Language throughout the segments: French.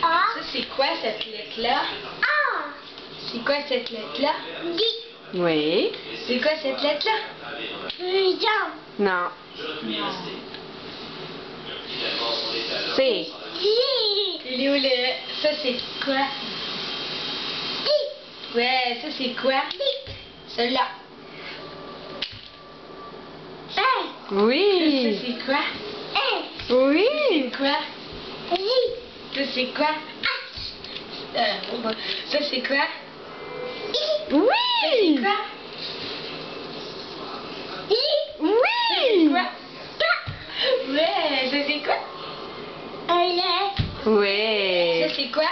Ça, c'est quoi cette lettre-là? C'est quoi cette lettre-là? Oui. C'est quoi cette lettre-là? Non. C'est. Il est où le... Ça, c'est quoi? Ouais, ça, c'est quoi? Celui-là. Oui. Ça, c'est quoi? Oui. C'est quoi? Ça, c'est quoi? Ça, c'est quoi? Oui. C'est quoi? Oui. Quoi? Ouais, ça, c'est quoi? Oui. Ça, c'est quoi?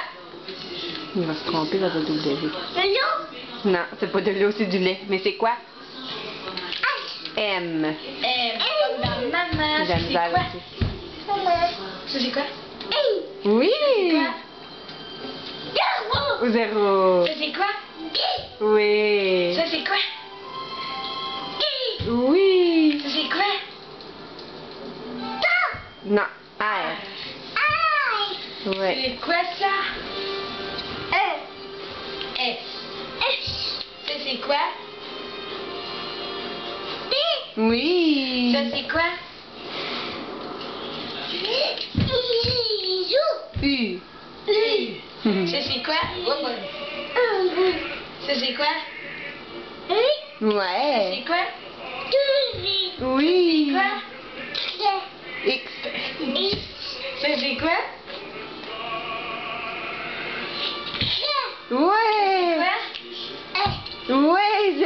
Il va se tromper, il va dire W. Non, c'est pas de l'eau, c'est du lait. Mais c'est quoi? M. Comme dans maman. Ça, c'est Misère quoi? aussi. Ça, c'est quoi? Oui. Quoi? Zéro. Ça, c'est quoi? Oui. Ça, c'est quoi? Oui. Ça, c'est quoi? Non. R. Ouais. C'est quoi ça? S. Ça, c'est quoi? Oui. Ça, c'est quoi? U. Ça, c'est quoi? Ça, c'est quoi? Ouais. C'est quoi? Oui. Quoi? X. Ça, c'est quoi? Ouais. Quoi? Ouais, Z.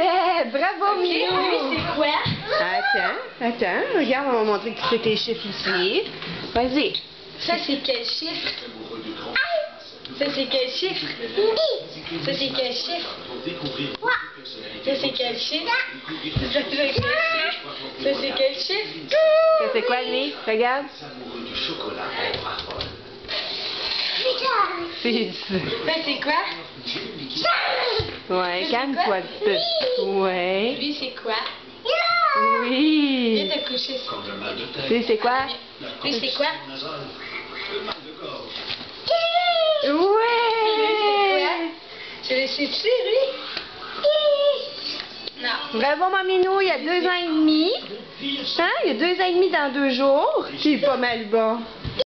Bravo, Ok, Minou. lui, c'est quoi? Attends. Regarde, on va montrer que c'est tes chiffres ici. Vas-y. Ça, c'est quel chiffre? Ça, c'est quel chiffre? Ça, c'est quel chiffre? Ça, c'est quel chiffre? Ça, c'est quel chiffre? Ça, c'est quel chiffre? Ça, c'est quoi, lui? Regarde. 6. Ça, c'est quoi? Ouais, calme-toi un petit peu. Ouais. Lui, c'est quoi? Oui. Viens te coucher ça. Lui, c'est quoi? Lui, c'est quoi? Ouais. Je le sais-tu, lui? Non. Bravo, Maminou, il y a 2 ans et demi. Hein? Il y a 2 ans et demi dans 2 jours. C'est pas mal bon.